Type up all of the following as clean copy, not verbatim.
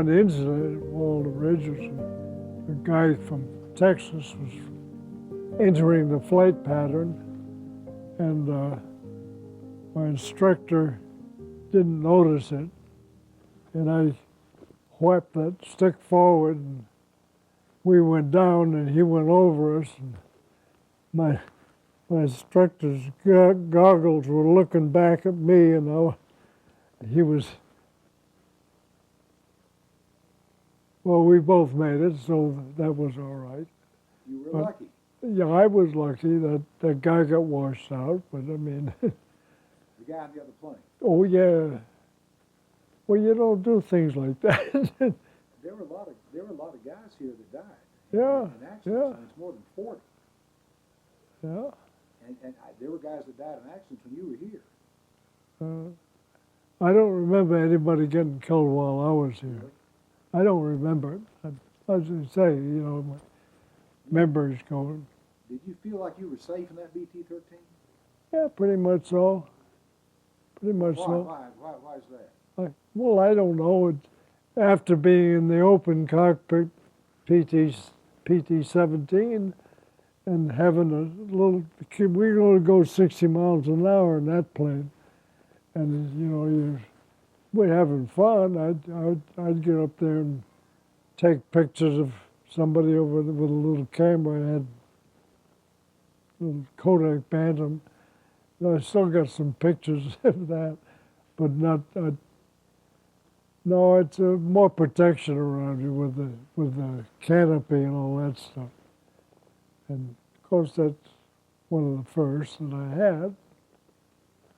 one incident at Walnut Ridge was a guy from Texas was entering the flight pattern, and my instructor didn't notice it, and I whacked that stick forward, and we went down, and he went over us, and my instructor's goggles were looking back at me, and he was, well, we both made it, so that was all right. You were lucky. Yeah, I was lucky that that guy got washed out, but I mean. The guy on the other plane. Oh, yeah. Well, you don't do things like that. There were a lot of guys here that died. Yeah, in accidents. yeah. And it's more than 40. Yeah. And there were guys that died in accidents when you were here. I don't remember anybody getting killed while I was here. Really? I don't remember it. I was going to say, you know, my memory's going. Did you feel like you were safe in that BT-13? Yeah, pretty much so. Pretty much Why? so. Why is that? Well, I don't know. After being in the open cockpit, PT-17, and having a little, we were going to go 60 miles an hour in that plane, and you know, we're having fun. I'd get up there and take pictures of somebody over with a little camera. I had a little Kodak Bantam. I still got some pictures of that, but not. No, it's more protection around you with the canopy and all that stuff. And of course, that's one of the first that I had.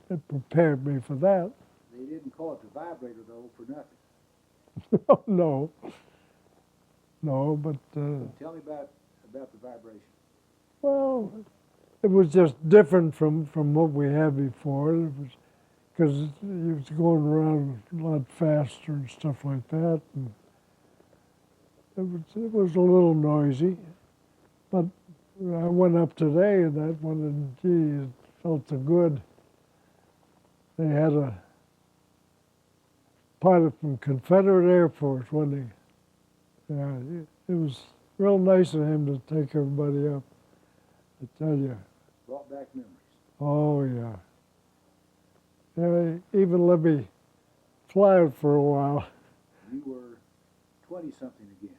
It prepared me for that. They didn't call it the vibrator though for nothing. No, but Tell me about the vibration. well, it was just different from what we had before. It was because it was going around a lot faster and stuff like that, and it was a little noisy. But I went up today in that one, and gee, it felt so good. They had a pilot from Confederate Air Force, wasn't he? Yeah, it was real nice of him to take everybody up, I tell you. Brought back memories. Oh, yeah. Yeah, they even let me fly it for a while. You were 20-something again.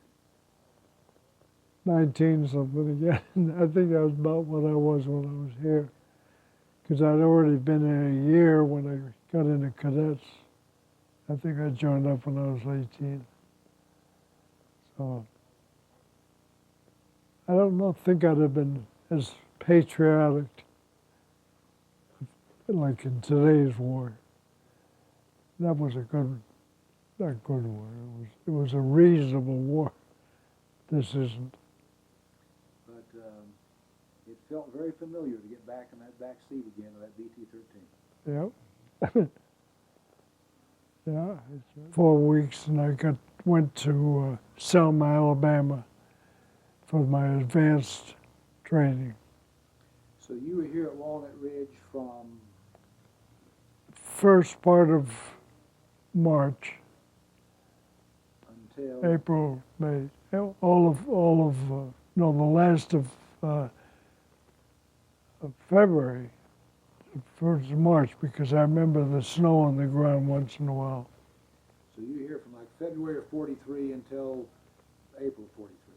19-something again. I think that was about what I was when I was here. Because I'd already been here a year when I got into cadets. I think I joined up when I was 18. So I don't think I'd have been as patriotic like in today's war. That was a good, not good war. It was a reasonable war. This isn't. But it felt very familiar to get back in that back seat again of that BT-13. Yep. Yeah. 4 weeks, and I went to Selma, Alabama, for my advanced training. So you were here at Walnut Ridge from First part of March, until April, May, all of no, the last of February, first of March, because I remember the snow on the ground once in a while. So you were here from like February of 43 until April of 43.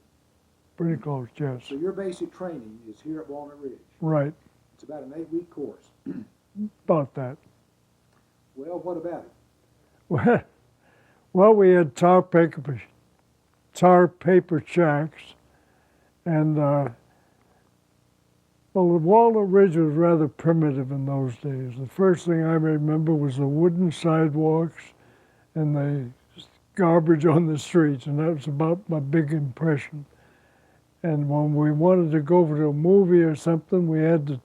Pretty close, yes. So your basic training is here at Walnut Ridge. Right, It's about an 8-week course. about that. Well, what about it? Well, we had tar paper shacks, and well, the Walnut Ridge was rather primitive in those days. The first thing I remember was the wooden sidewalks and the garbage on the streets, and that was about my big impression. And when we wanted to go to a movie or something, we had to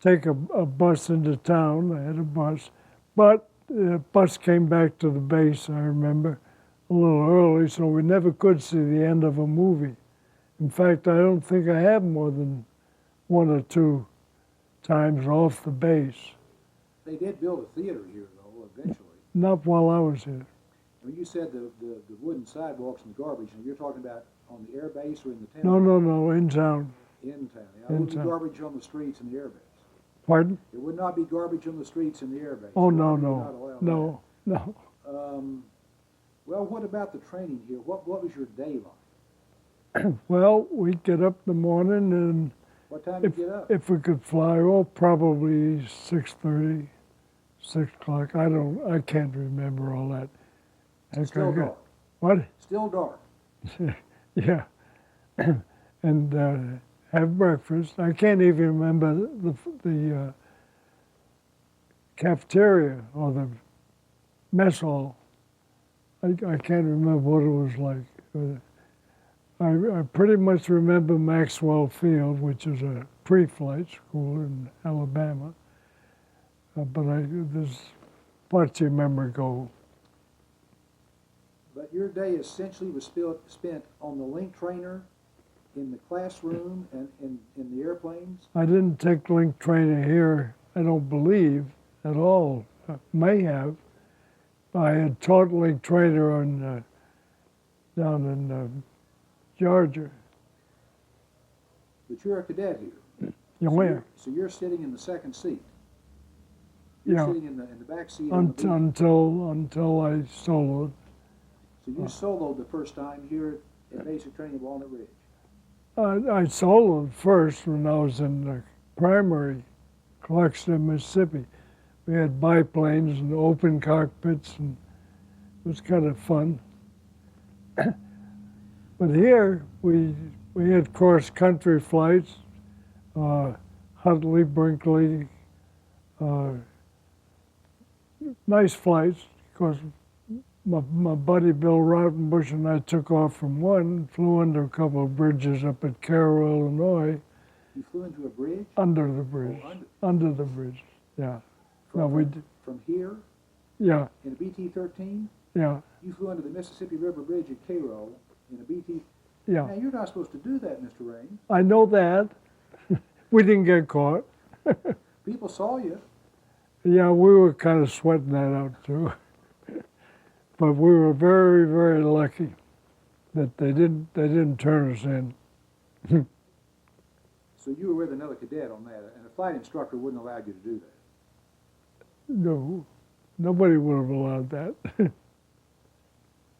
take a bus into town. I had a bus, but the bus came back to the base, I remember, a little early, so we never could see the end of a movie. In fact, I don't think I have more than 1 or 2 times off the base. They did build a theater here, though, eventually. Not while I was here. When you said the wooden sidewalks and the garbage, and you're talking about on the air base or in the town? No, no, no, in town. In town. Yeah, there would be garbage on the streets in the air base. Pardon? There would not be garbage on the streets in the air base. Oh, You're no, not allowed no, no. that. Well, what about the training here? What was your day like? Well, we'd get up in the morning, and What time did you get up? if we could fly, oh, probably 6:30, 6 o'clock. I can't remember all that. Still dark. What? Still dark. Yeah. And have breakfast. I can't even remember the cafeteria or the mess hall. I can't remember what it was like. I pretty much remember Maxwell Field, which is a pre-flight school in Alabama. But there's parts you remember go. But your day essentially was spent on the link trainer, in the classroom, and in the airplanes? I didn't take link trainer here, I don't believe, at all. May have. I had taught link trainer on, down in Georgia. But you're a cadet here. You So where? you're sitting in the second seat. You're Yeah. sitting in the back seat. on the beach. Until I soloed. So you soloed the first time here at basic training at Walnut Ridge. I soloed first when I was in the primary, Clarkston, Mississippi. We had biplanes and open cockpits, and it was kind of fun. But here we had cross-country flights, Huntley, Brinkley, nice flights. Of course, my buddy Bill Rautenbush and I took off from one, flew under a couple of bridges up at Cairo, Illinois. You flew into a bridge? Under the bridge. Oh, under the bridge, yeah. From here? Yeah, In a BT-13? yeah, You flew under the Mississippi River Bridge at Cairo in a BT. yeah. Now, you're not supposed to do that, Mr. Rames. I know that. We didn't get caught. People saw you. Yeah, we were kind of sweating that out too. But we were very, very lucky that they didn't turn us in. So you were with another cadet on that, and a flight instructor wouldn't allow you to do that. No, nobody would have allowed that.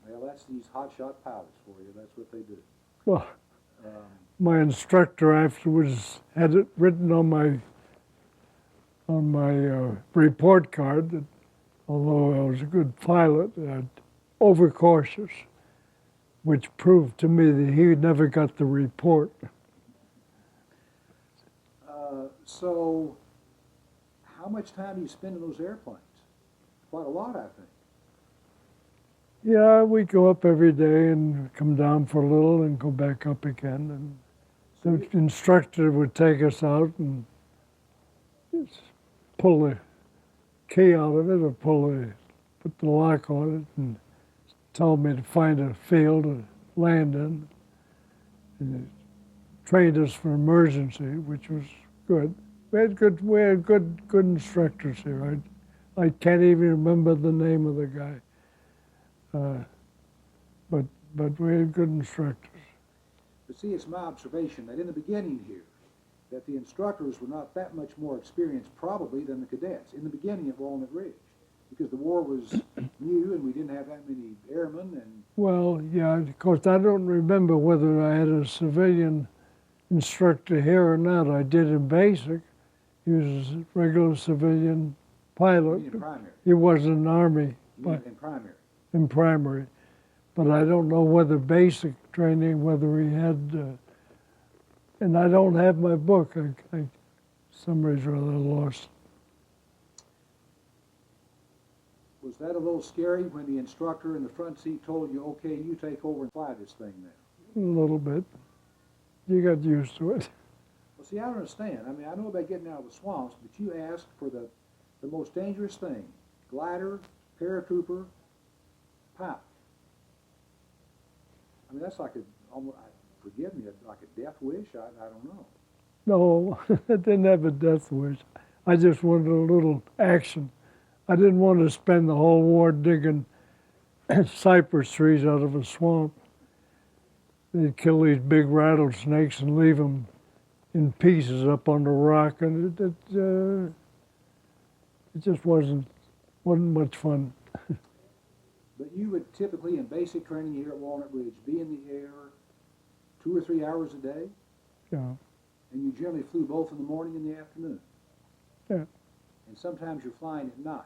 Well, that's these hotshot pilots for you. That's what they do. Well, Um, my instructor afterwards had it written on my report card that although I was a good pilot, overcautious, which proved to me that he never got the report. so how much time do you spend in those airplanes? Quite a lot, I think. Yeah, we go up every day and come down for a little and go back up again. And the instructor would take us out and just pull the key out of it or put the lock on it and tell me to find a field to land in. And he trained us for emergency, which was good. We had good instructors here. I can't even remember the name of the guy. But we had good instructors. But see, it's my observation that in the beginning here, that the instructors were not that much more experienced probably than the cadets in the beginning at Walnut Ridge, because the war was new and we didn't have that many airmen. And Well, yeah, of course, I don't remember whether I had a civilian instructor here or not. I did in basic. He was a regular civilian pilot. in primary. He was in the Army In primary. in primary. But I don't know whether basic training, whether he had, and I don't have my book. Somebody's rather lost. Was that a little scary when the instructor in the front seat told you, okay, you take over and fly this thing now? A little bit. You got used to it. Well, see, I don't understand. I mean, I know about getting out of the swamps, but you asked for the most dangerous thing: glider, paratrooper, pilot. I mean, that's like forgive me, like a death wish. I don't know. No, I didn't have a death wish. I just wanted a little action. I didn't want to spend the whole war digging cypress trees out of a swamp. They'd kill these big rattlesnakes and leave them in pieces up on the rock, and it just wasn't much fun. But you would typically, in basic training here at Walnut Ridge, be in the air 2 or 3 hours a day, Yeah, and you generally flew both in the morning and the afternoon. yeah. And sometimes you're flying at night.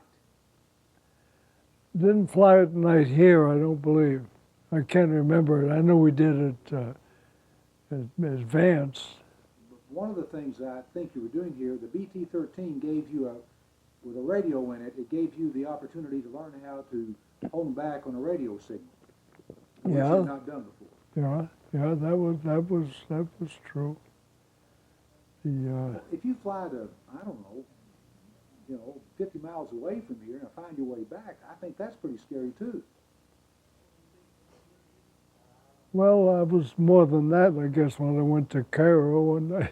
Didn't fly at night here, I don't believe. I can't remember it. I know we did it at Vance. But one of the things I think you were doing here, the BT-13 gave you with a radio in it, it gave you the opportunity to learn how to hone back on a radio signal, which you Yeah. had not done before. Yeah, that was true. The If you fly to, I don't know, 50 miles away from here and find your way back, I think that's pretty scary too. well, I was more than that, I guess, when I went to Cairo one day.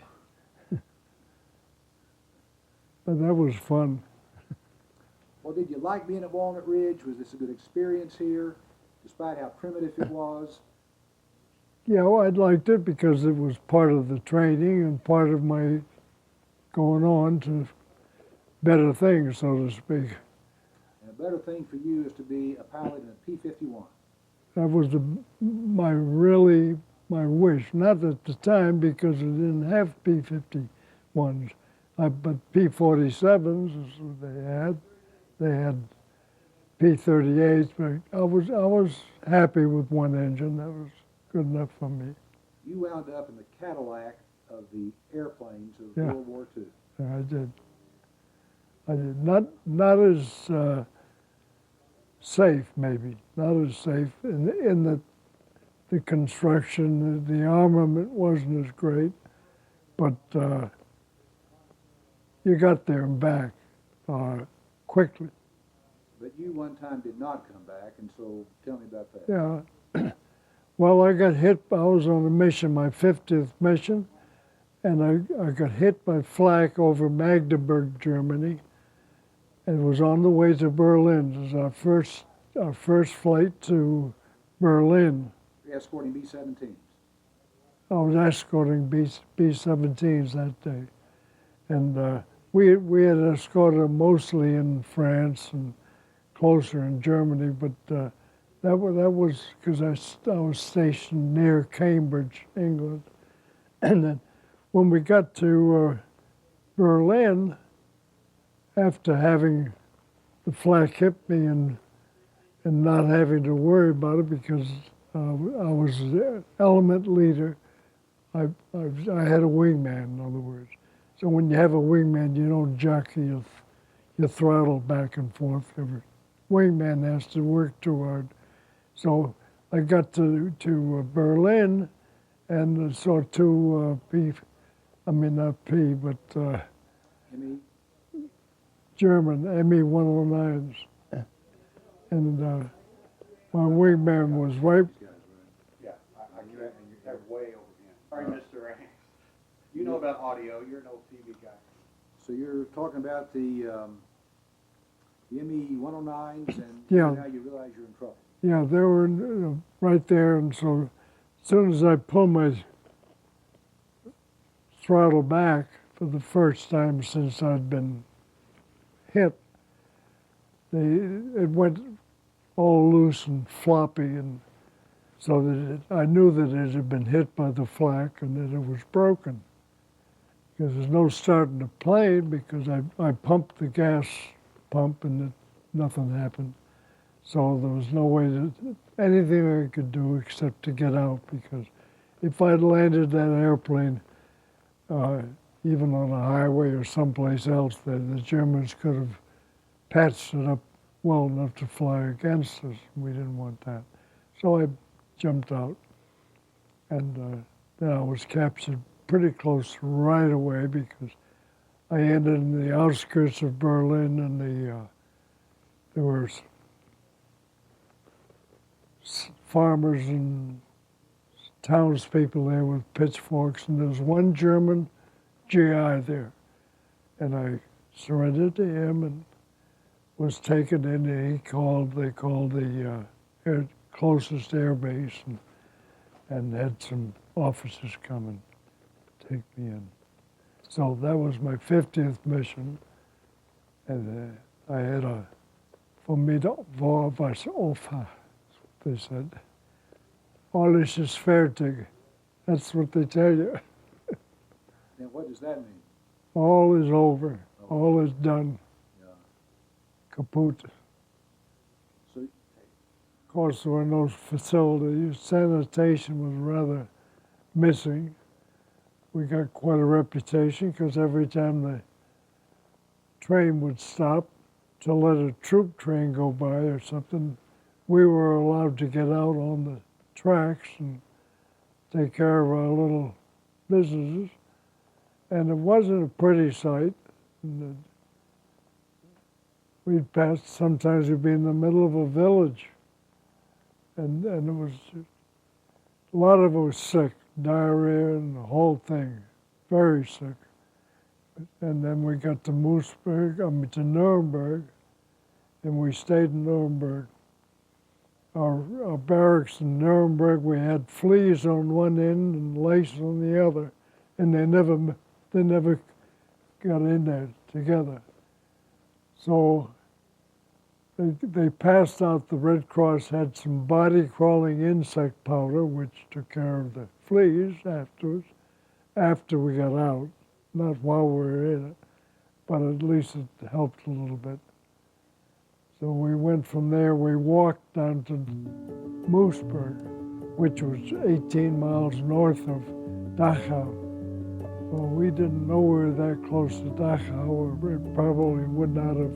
But that was fun. Well, did you like being at Walnut Ridge? Was this a good experience here, despite how primitive it was? Yeah, well, I liked it because it was part of the training and part of my going on to better things, so to speak. And a better thing for you is to be a pilot in a P-51. That was my wish. Not at the time because it didn't have P-51s, but P-47s is what they had. They had P-38s, but I was happy with one engine. That was good enough for me. You wound up in the Cadillac of the airplanes of Yeah. World War II. Yeah, I did. Not as safe, maybe. Not as safe in the construction. The armament wasn't as great, but you got there and back quickly. But you one time did not come back, and so tell me about that. Yeah. Well, I got hit. I was on a mission, my 50th mission, and I got hit by flak over Magdeburg, Germany, and was on the way to Berlin. It was our first flight to Berlin. You're escorting B-17s. I was escorting B-17s that day, and we had escorted them mostly in France and closer in Germany, but that was because I was stationed near Cambridge, England, and then when we got to Berlin, after having the flak hit me and not having to worry about it because I was the element leader, I had a wingman, in other words. So when you have a wingman, you don't jockey your throttle back and forth. Every wingman has to work too hard. So I got to Berlin and saw two not P, but ME? German Me-109s. And my wingman was right. Yeah, I can and you're way over him. All right, Mr. Rames. You know about audio. You're an old TV guy. So you're talking about the Me-109s, and Yeah. now you realize you're in trouble. Yeah, they were right there, and so as soon as I pulled my throttle back for the first time since I'd been hit, it went all loose and floppy, and so that I knew that it had been hit by the flak and that it was broken. Because there's no starting the plane because I pumped the gas pump and nothing happened. So there was no way anything I could do except to get out, because if I'd landed that airplane even on a highway or someplace else, the Germans could have patched it up well enough to fly against us. We didn't want that. So I jumped out, and then I was captured pretty close right away because I ended in the outskirts of Berlin, and there were farmers and townspeople there with pitchforks, and there was one German GI there, and I surrendered to him and was taken in. They called the closest air base, and had some officers come and take me in. So that was my 50th mission, and I had a formidable offer, they said. Alles ist fertig. That's what they tell you. Now, what does that mean? All is over. All is done. Yeah. Kaput. So, Of course, there were no facilities. Sanitation was rather missing. We got quite a reputation because every time the train would stop to let a troop train go by or something, we were allowed to get out on the tracks and take care of our little businesses. And it wasn't a pretty sight. We'd pass, sometimes we'd be in the middle of a village, and it was, a lot of it was sick, diarrhea and the whole thing, very sick. And then we got to to Nuremberg, and we stayed in Nuremberg. Our barracks in Nuremberg, we had fleas on one end and lace on the other, and they never got in there together. So they passed out, the Red Cross had some body-crawling insect powder, which took care of the fleas afterwards, after we got out, not while we were in it, but at least it helped a little bit. So we went from there, we walked down to Moosburg, which was 18 miles north of Dachau. Well, we didn't know we were that close to Dachau, or it probably would not have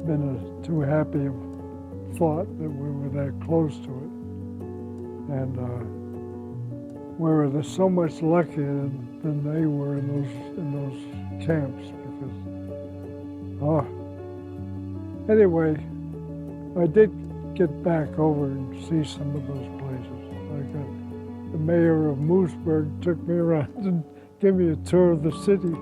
been a too happy thought that we were that close to it. And we were so much luckier than they were in those camps, because, anyway, I did get back over and see some of those places. The mayor of Moosburg took me around and gave me a tour of the city.